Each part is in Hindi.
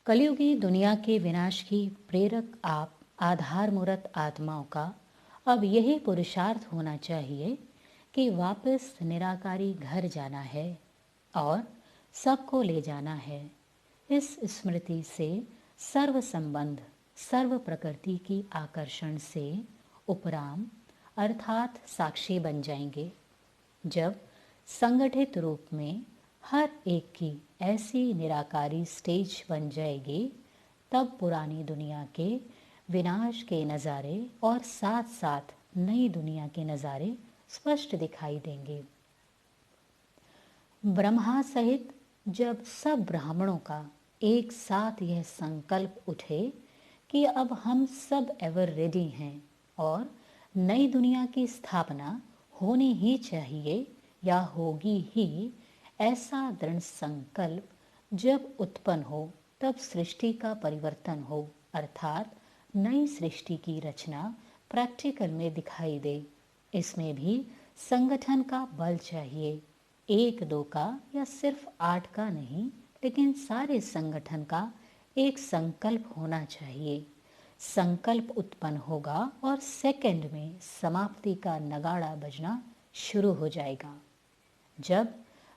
कलयुगी दुनिया के विनाश की प्रेरक आप आधार मूरत आत्माओं का अब यही पुरुषार्थ होना चाहिए कि वापस निराकारी घर जाना है और सबको ले जाना है। इस स्मृति से सर्व संबंध सर्व प्रकृति की आकर्षण से उपराम अर्थात साक्षी बन जाएंगे। जब संगठित रूप में हर एक की ऐसी निराकारी स्टेज बन जाएगी, तब पुरानी दुनिया के विनाश के नज़ारे और साथ साथ नई दुनिया के नज़ारे स्पष्ट दिखाई देंगे। ब्रह्मा सहित जब सब ब्राह्मणों का एक साथ यह संकल्प उठे कि अब हम सब एवर रेडी हैं और नई दुनिया की स्थापना होनी ही चाहिए या होगी ही, ऐसा दृढ़ संकल्प जब उत्पन्न हो तब सृष्टि का परिवर्तन हो, अर्थात नई सृष्टि की रचना प्रैक्टिकल में दिखाई दे। इसमें भी संगठन का बल चाहिए, एक दो का या सिर्फ 8 का नहीं, लेकिन सारे संगठन का एक संकल्प होना चाहिए। संकल्प उत्पन्न होगा और सेकंड में समाप्ति का नगाड़ा बजना शुरू हो जाएगा। जब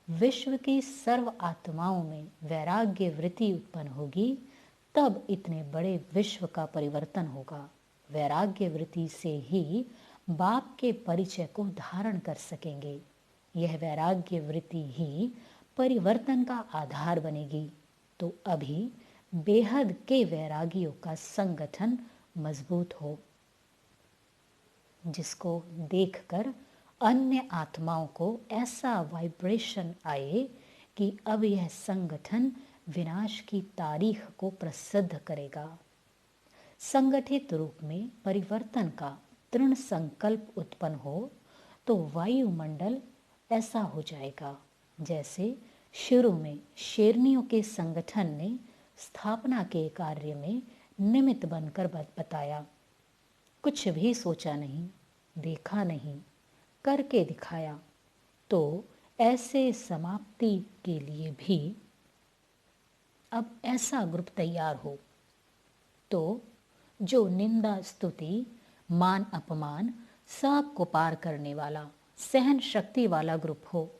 विश्व की सर्व आत्माओं में वैराग्य वृत्ति उत्पन्न होगी, तब इतने बड़े विश्व का परिवर्तन होगा। वैराग्य वृत्ति से ही बाप के परिचय को धारण कर सकेंगे। यह वैराग्य वृत्ति ही परिवर्तन का आधार बनेगी। तो अभी बेहद के वैरागियों का संगठन मजबूत हो, जिसको देखकर अन्य आत्माओं को ऐसा वाइब्रेशन आए कि अब यह संगठन विनाश की तारीख को प्रसिद्ध करेगा। संगठित रूप में परिवर्तन का दृढ़ संकल्प उत्पन्न हो तो वायुमंडल ऐसा हो जाएगा जैसे शुरू में शेरनियों के संगठन ने स्थापना के कार्य में निमित्त बनकर बताया। कुछ भी सोचा नहीं, देखा नहीं, करके दिखाया। तो ऐसे समाप्ति के लिए भी अब ऐसा ग्रुप तैयार हो तो जो निंदा स्तुति मान अपमान सब को पार करने वाला सहन शक्ति वाला ग्रुप हो।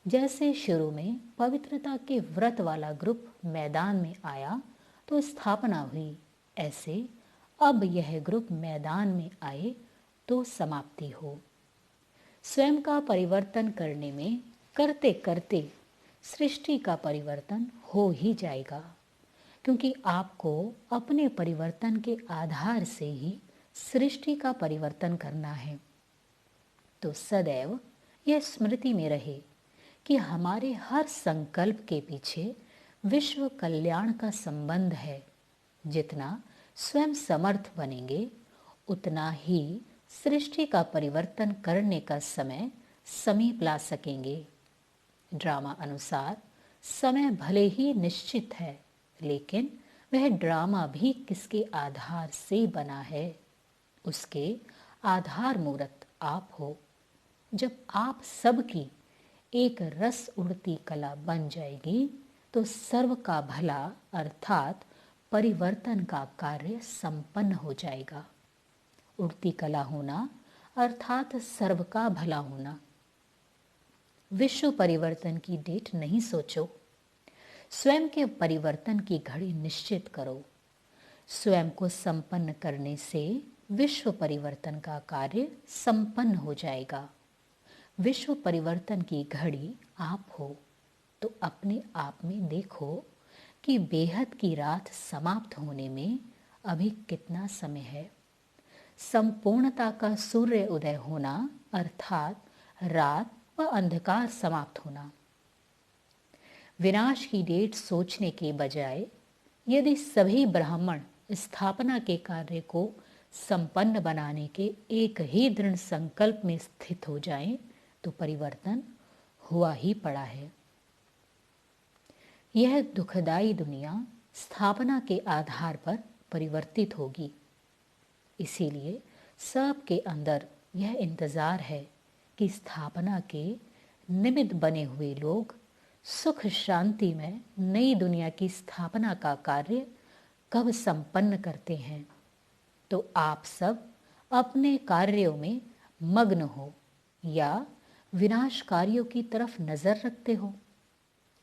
जैसे शुरू में पवित्रता के व्रत वाला ग्रुप मैदान में आया तो स्थापना हुई, ऐसे अब यह ग्रुप मैदान में आए तो समाप्ति हो। स्वयं का परिवर्तन करने में करते करते सृष्टि का परिवर्तन हो ही जाएगा, क्योंकि आपको अपने परिवर्तन के आधार से ही सृष्टि का परिवर्तन करना है। तो सदैव यह स्मृति में रहे कि हमारे हर संकल्प के पीछे विश्व कल्याण का संबंध है। जितना स्वयं समर्थ बनेंगे, उतना ही सृष्टि का परिवर्तन करने का समय समीप ला सकेंगे। ड्रामा अनुसार समय भले ही निश्चित है, लेकिन वह ड्रामा भी किसके आधार से बना है? उसके आधार मूरत आप हो। जब आप सबकी एक रस उड़ती कला बन जाएगी तो सर्व का भला अर्थात परिवर्तन का कार्य संपन्न हो जाएगा। उड़ती कला होना अर्थात सर्व का भला होना। विश्व परिवर्तन की डेट नहीं सोचो, स्वयं के परिवर्तन की घड़ी निश्चित करो। स्वयं को संपन्न करने से विश्व परिवर्तन का कार्य संपन्न हो जाएगा। विश्व परिवर्तन की घड़ी आप हो तो अपने आप में देखो कि बेहद की रात समाप्त होने में अभी कितना समय है। संपूर्णता का सूर्य उदय होना अर्थात रात व अंधकार समाप्त होना। विनाश की डेट सोचने के बजाय यदि सभी ब्राह्मण स्थापना के कार्य को संपन्न बनाने के एक ही दृढ़ संकल्प में स्थित हो जाएं, तो परिवर्तन हुआ ही पड़ा है। यह दुखदाई दुनिया स्थापना के आधार पर परिवर्तित होगी। इसीलिए सबके अंदर यह इंतजार है कि स्थापना के निमित्त बने हुए लोग सुख शांति में नई दुनिया की स्थापना का कार्य कब संपन्न करते हैं? तो आप सब अपने कार्यों में मग्न हो या विनाश कार्यों की तरफ नजर रखते हो?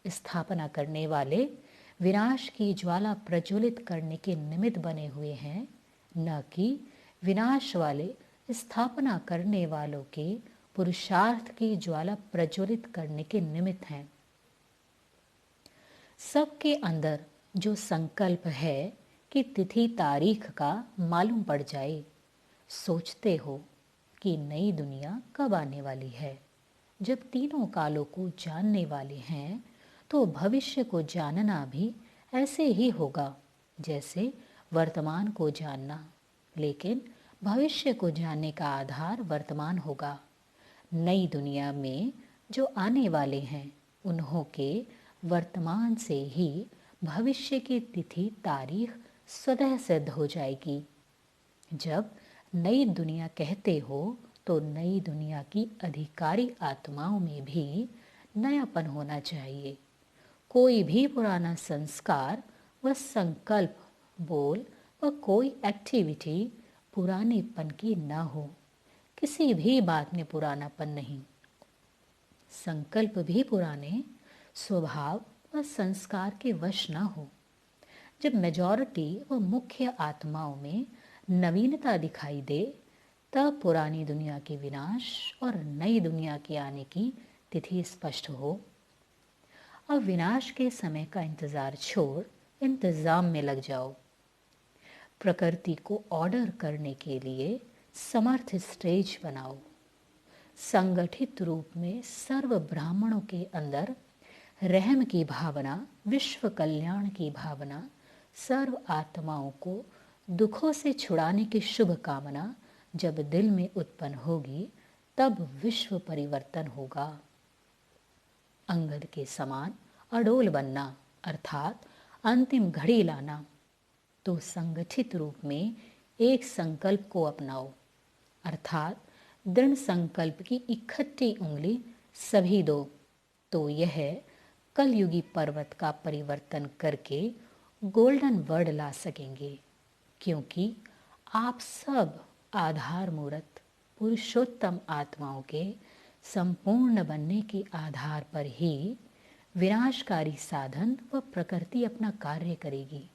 स्थापना करने वाले विनाश की ज्वाला प्रज्वलित करने के निमित्त बने हुए हैं, न कि विनाश वाले स्थापना करने वालों के पुरुषार्थ की ज्वाला प्रज्वलित करने के निमित्त हैं। सबके अंदर जो संकल्प है कि तिथि तारीख का मालूम पड़ जाए, सोचते हो कि नई दुनिया कब आने वाली है। जब तीनों कालों को जानने वाले हैं तो भविष्य को जानना भी ऐसे ही होगा जैसे वर्तमान को जानना, लेकिन भविष्य को जानने का आधार वर्तमान होगा। नई दुनिया में जो आने वाले हैं उन्हों के वर्तमान से ही भविष्य की तिथि तारीख स्वतः सिद्ध हो जाएगी। जब नई दुनिया कहते हो तो नई दुनिया की अधिकारी आत्माओं में भी नयापन होना चाहिए। कोई भी पुराना संस्कार व संकल्प, बोल व कोई एक्टिविटी पुरानेपन की न हो। किसी भी बात में पुरानापन नहीं। संकल्प भी पुराने स्वभाव व संस्कार के वश न हो। जब मेजॉरिटी व मुख्य आत्माओं में नवीनता दिखाई दे तब पुरानी दुनिया के विनाश और नई दुनिया के आने की तिथि स्पष्ट हो। अब विनाश के समय का इंतजार छोड़ इंतजाम में लग जाओ। प्रकृति को ऑर्डर करने के लिए समर्थ स्टेज बनाओ। संगठित रूप में सर्व ब्राह्मणों के अंदर रहम की भावना, विश्व कल्याण की भावना, सर्व आत्माओं को दुखों से छुड़ाने की शुभ कामना जब दिल में उत्पन्न होगी तब विश्व परिवर्तन होगा। अंगद के समान अडोल बनना अर्थात अंतिम घड़ी लाना। तो संगठित रूप में एक संकल्प को अपनाओ अर्थात दृढ़ संकल्प की इकट्ठी उंगली सभी दो, तो यह कलयुगी पर्वत का परिवर्तन करके गोल्डन वर्ड ला सकेंगे। क्योंकि आप सब आधार मूर्त पुरुषोत्तम आत्माओं के संपूर्ण बनने के आधार पर ही विनाशकारी साधन व प्रकृति अपना कार्य करेगी।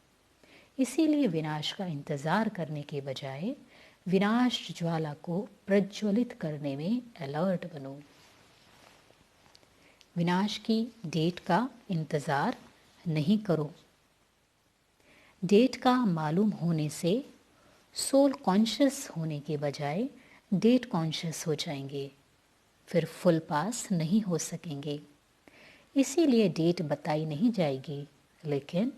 इसीलिए विनाश का इंतजार करने के बजाय विनाश ज्वाला को प्रज्वलित करने में अलर्ट बनो। विनाश की डेट का इंतजार नहीं करो। डेट का मालूम होने से सोल कॉन्शियस होने के बजाय डेट कॉन्शियस हो जाएंगे, फिर फुल पास नहीं हो सकेंगे। इसीलिए डेट बताई नहीं जाएगी, लेकिन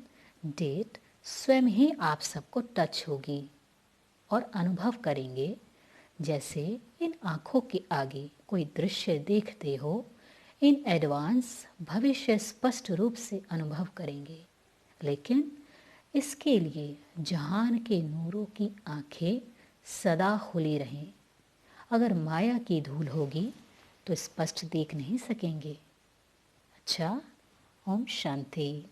डेट स्वयं ही आप सबको टच होगी और अनुभव करेंगे। जैसे इन आँखों के आगे कोई दृश्य देखते हो, इन एडवांस भविष्य स्पष्ट रूप से अनुभव करेंगे। लेकिन इसके लिए जहान के नूरों की आँखें सदा खुली रहें। अगर माया की धूल होगी तो स्पष्ट देख नहीं सकेंगे। अच्छा, ओम शांति।